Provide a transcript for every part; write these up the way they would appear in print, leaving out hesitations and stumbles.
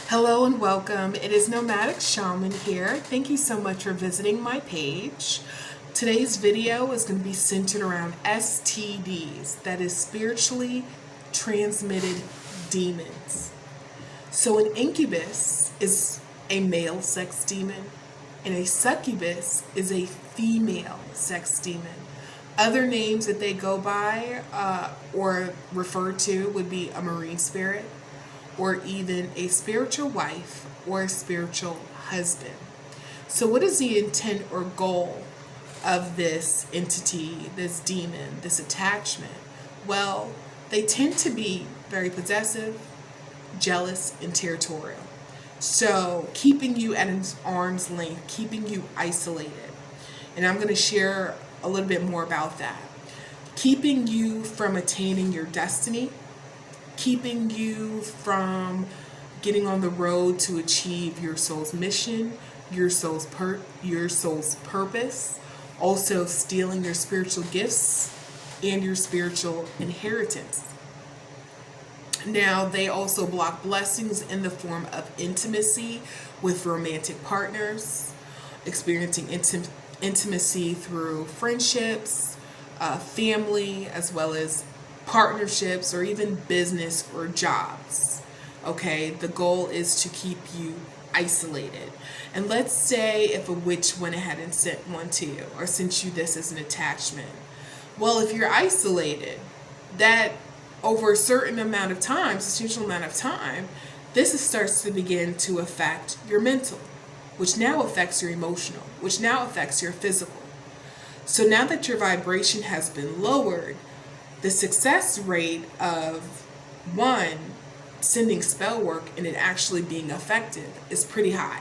Hello and welcome. It is Nomadic Shaman here. Thank you so much for visiting my page. Today's video is going to be centered around STDs, that is spiritually transmitted demons. So an incubus is a male sex demon and a succubus is a female sex demon. Other names that they go by or refer to would be a marine spirit, or even a spiritual wife or a spiritual husband. So what is the intent or goal of this entity, this demon, this attachment? Well, they tend to be very possessive, jealous, and territorial. So keeping you at an arm's length, keeping you isolated. And I'm going to share a little bit more about that. Keeping you from attaining your destiny, keeping you from getting on the road to achieve your soul's mission, your soul's purpose, also stealing your spiritual gifts and your spiritual inheritance. Now, they also block blessings in the form of intimacy with romantic partners, experiencing intimacy through friendships, family, as well as partnerships or even business or jobs. Okay, the goal is to keep you isolated. And let's say if a witch went ahead and sent one to you or sent you this as an attachment. Well, if you're isolated, that over a certain amount of time, substantial amount of time, this starts to begin to affect your mental, which now affects your emotional, which now affects your physical. So now that your vibration has been lowered, the success rate of one, sending spell work and it actually being effective is pretty high.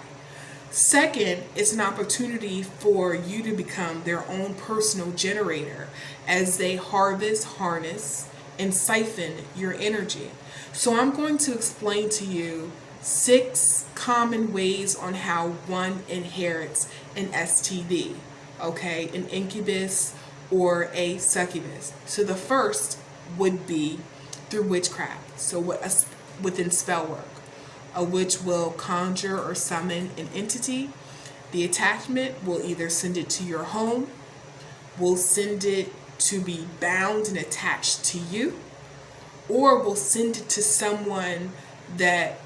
Second, it's an opportunity for you to become their own personal generator as they harvest, harness, and siphon your energy. So I'm going to explain to you 6 common ways on how one inherits an STD, okay, an incubus or a succubus. So the first would be through witchcraft. So within spell work, a witch will conjure or summon an entity. The attachment will either send it to your home, will send it to be bound and attached to you, or will send it to someone that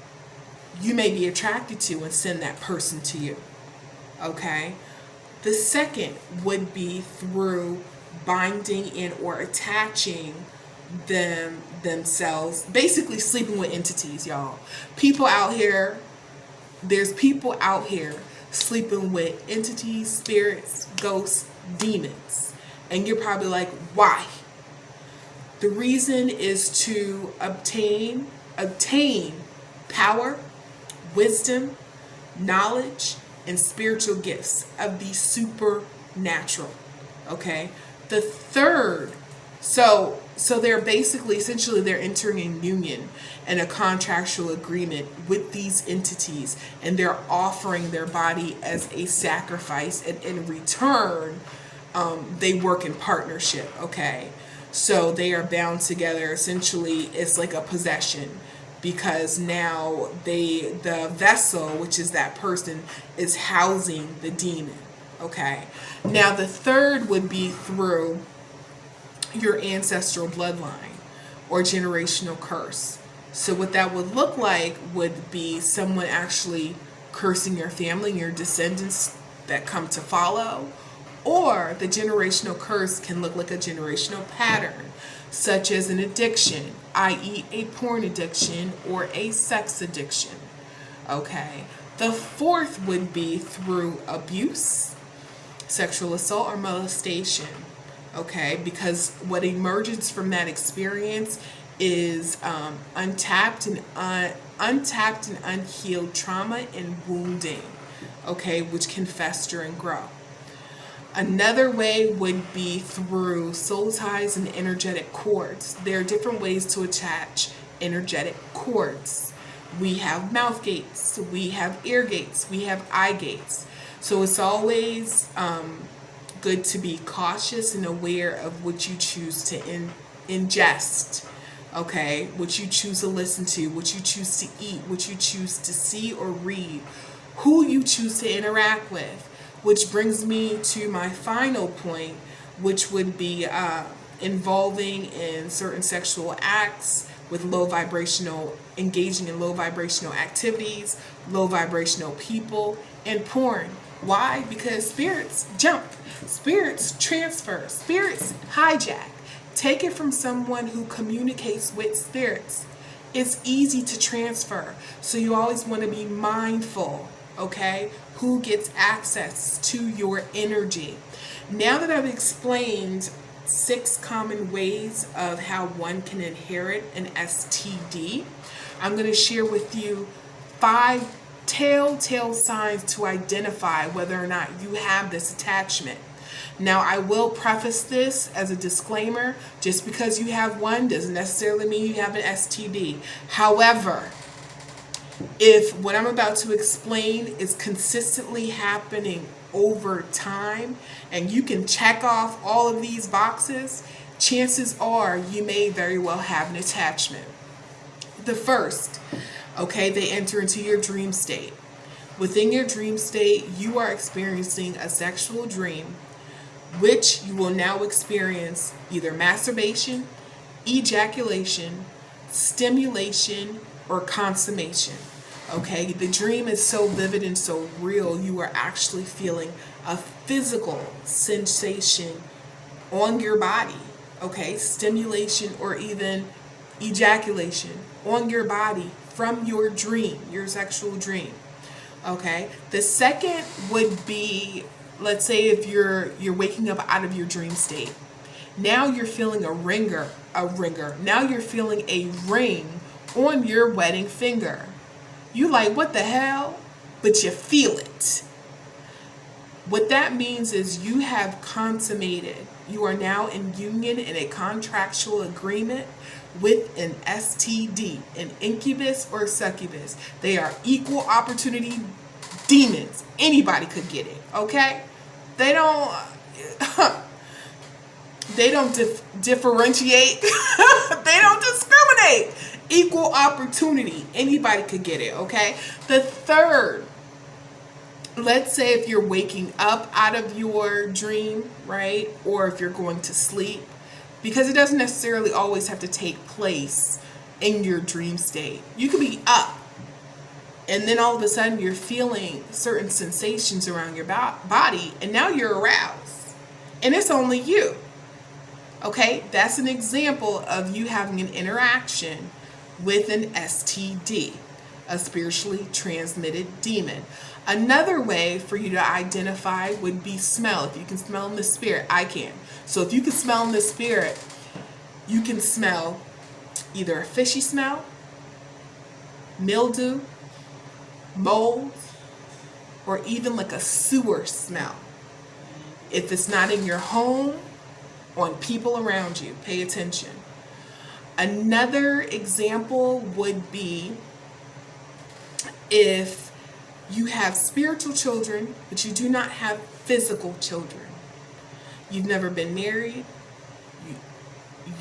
you may be attracted to and send that person to you. Okay? The second would be through binding in or attaching themselves, basically sleeping with entities, y'all. There's people out here sleeping with entities, spirits, ghosts, demons. And you're probably like, why? The reason is to obtain power, wisdom, knowledge, and spiritual gifts of the supernatural. Okay? The third, so they're basically, essentially, they're entering a union and a contractual agreement with these entities, and they're offering their body as a sacrifice, and in return, they work in partnership, okay? So they are bound together. Essentially, it's like a possession, because now the vessel, which is that person, is housing the demon. Okay. Now the third would be through your ancestral bloodline or generational curse. So what that would look like would be someone actually cursing your family and your descendants that come to follow. Or the generational curse can look like a generational pattern, such as an addiction, i.e. a porn addiction or a sex addiction. Okay. The fourth would be through abuse, sexual assault, or molestation. Okay, because what emerges from that experience is untapped and unhealed trauma and wounding. Okay, which can fester and grow. Another way would be through soul ties and energetic cords. There are different ways to attach energetic cords. We have mouth gates, we have ear gates, we have eye gates. So it's always good to be cautious and aware of what you choose to ingest okay? What you choose to listen to, what you choose to eat, what you choose to see or read, who you choose to interact with, which brings me to my final point, which would be involving in certain sexual acts with low vibrational, engaging in low vibrational activities, low vibrational people, and porn. Why? Because spirits jump, spirits transfer, spirits hijack. Take it from someone who communicates with spirits. It's easy to transfer, so you always want to be mindful, okay, who gets access to your energy. Now that I've explained 6 common ways of how one can inherit an STD, I'm going to share with you 5 telltale signs to identify whether or not you have this attachment. Now, I will preface this as a disclaimer. Just because you have one doesn't necessarily mean you have an STD. However, if what I'm about to explain is consistently happening over time and you can check off all of these boxes, chances are you may very well have an attachment. The first, okay, they enter into your dream state. Within your dream state, you are experiencing a sexual dream, which you will now experience either masturbation, ejaculation, stimulation, or consummation. Okay, the dream is so vivid and so real, you are actually feeling a physical sensation on your body. Okay, stimulation or even ejaculation on your body from your dream, your sexual dream. Okay, the second would be, let's say if you're waking up out of your dream state. Now you're feeling a ringer. Now you're feeling a ring on your wedding finger. You like, what the hell? But you feel it. What that means is you have consummated. You are now in union in a contractual agreement with an STD, an incubus or succubus. They are equal opportunity demons. Anybody could get it, okay? They don't differentiate. They don't discriminate. Equal opportunity. Anybody could get it, okay? The third, let's say if you're waking up out of your dream, right? Or if you're going to sleep, because it doesn't necessarily always have to take place in your dream state. You could be up and then all of a sudden you're feeling certain sensations around your body and now you're aroused and it's only you. Okay, that's an example of you having an interaction with an STD, a spiritually transmitted demon. Another way for you to identify would be smell. If you can smell in the spirit, I can. So if you can smell in the spirit, you can smell either a fishy smell, mildew, mold, or even like a sewer smell. If it's not in your home, on people around you, pay attention. Another example would be if you have spiritual children, but you do not have physical children. You've never been married.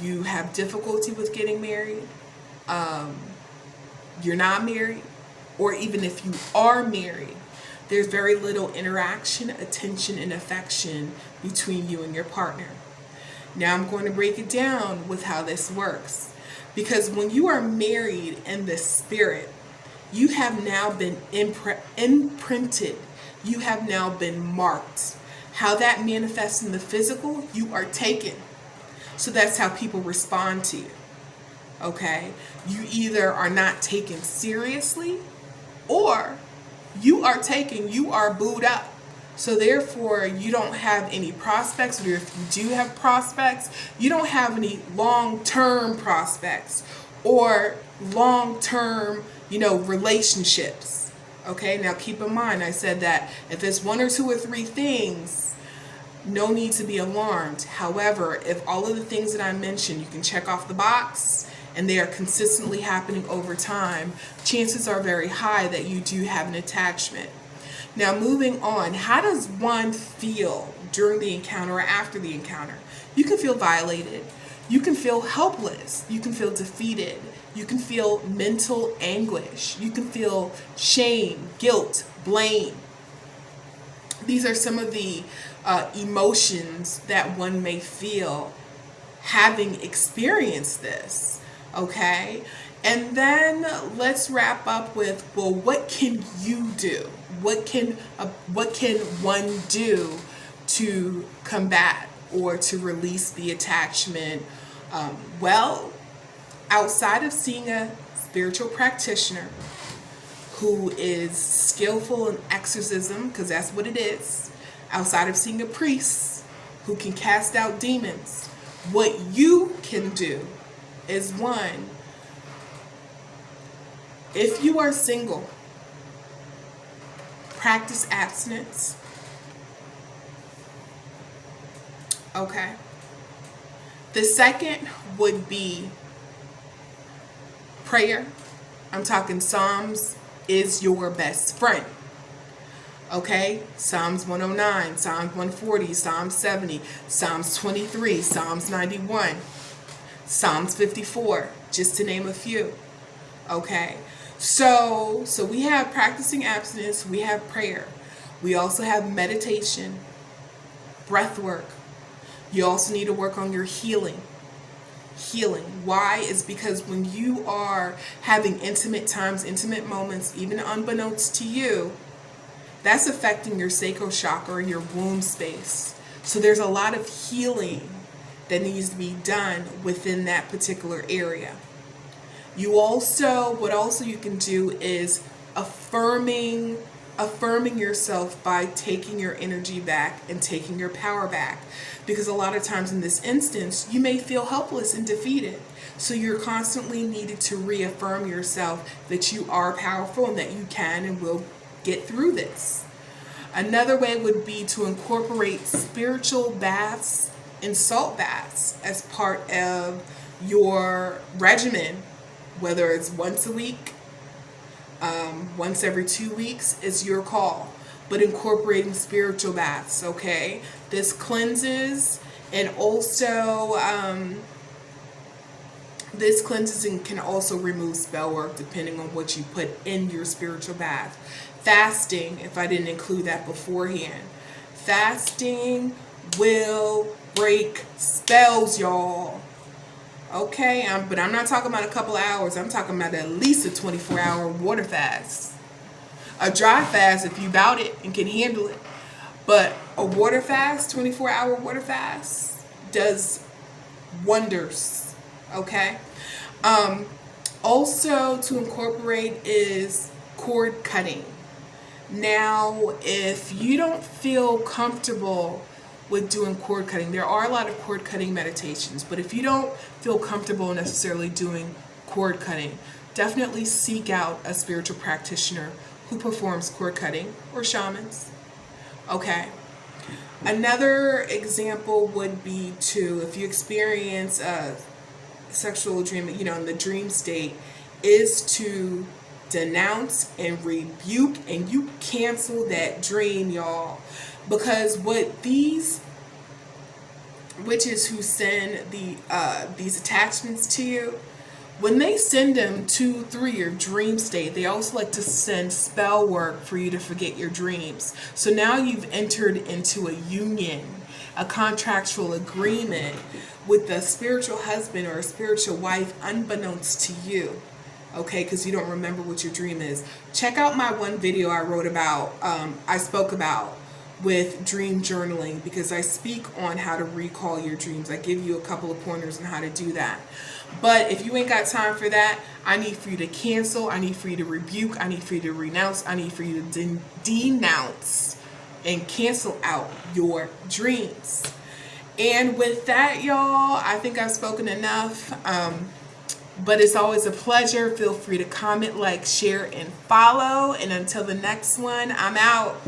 You have difficulty with getting married. You're not married. Or even if you are married, there's very little interaction, attention, and affection between you and your partner. Now I'm going to break it down with how this works. Because when you are married in the spirit, you have now been imprinted. You have now been marked. How that manifests in the physical, you are taken. So that's how people respond to you. Okay? You either are not taken seriously or you are taken, you are booed up. So therefore, you don't have any prospects, or if you do have prospects, you don't have any long-term prospects or long-term, relationships. Okay, now keep in mind, I said that if it's 1 or 2 or 3 things, no need to be alarmed. However, if all of the things that I mentioned, you can check off the box and they are consistently happening over time, chances are very high that you do have an attachment. Now, moving on, how does one feel during the encounter or after the encounter? You can feel violated. You can feel helpless. You can feel defeated. You can feel mental anguish. You can feel shame, guilt, blame. These are some of the emotions that one may feel having experienced this. Okay? And then let's wrap up with, well, what can you do? What can one do to combat or to release the attachment? Well, outside of seeing a spiritual practitioner who is skillful in exorcism, because that's what it is, outside of seeing a priest who can cast out demons, what you can do is, one, if you are single, practice abstinence. Okay. The second would be prayer. I'm talking Psalms is your best friend. Okay? Psalms 109, Psalms 140, Psalms 70, Psalms 23, Psalms 91, Psalms 54, just to name a few. Okay? So we have practicing abstinence, we have prayer. We also have meditation, breath work. You also need to work on your healing. Why? Is because when you are having intimate times, intimate moments, even unbeknownst to you, that's affecting your sacral chakra, your womb space. So there's a lot of healing that needs to be done within that particular area. What also you can do is affirming yourself by taking your energy back and taking your power back. Because a lot of times in this instance, you may feel helpless and defeated. So you're constantly needed to reaffirm yourself that you are powerful and that you can and will get through this. Another way would be to incorporate spiritual baths and salt baths as part of your regimen, whether it's once a week, once every 2 weeks, is your call. But incorporating spiritual baths, okay? This cleanses, and also this cleanses and can also remove spell work depending on what you put in your spiritual bath. Fasting, if I didn't include that beforehand. Fasting will break spells, y'all. Okay, but I'm not talking about a couple of hours. I'm talking about at least a 24-hour water fast. A dry fast if you bout it and can handle it. But a water fast, 24-hour water fast, does wonders. Okay? Also to incorporate is cord cutting. Now, if you don't feel comfortable with doing cord cutting, there are a lot of cord cutting meditations, but if you don't feel comfortable necessarily doing cord cutting, definitely seek out a spiritual practitioner who performs cord cutting, or shamans. Okay. Another example would be if you experience a sexual dream, in the dream state, is to denounce and rebuke, and you cancel that dream, y'all. Because what these witches who send these attachments to you, when they send them through your dream state, they also like to send spell work for you to forget your dreams. So now you've entered into a union, a contractual agreement with a spiritual husband or a spiritual wife unbeknownst to you. Okay, because you don't remember what your dream is. Check out my one video I spoke about with dream journaling, because I speak on how to recall your dreams. I give you a couple of pointers on how to do that. But if you ain't got time for that, I need for you to cancel, I need for you to rebuke, I need for you to renounce, I need for you to denounce and cancel out your dreams. And with that, y'all, I think I've spoken enough. But it's always a pleasure. Feel free to comment, like, share, and follow. And until the next one, I'm out.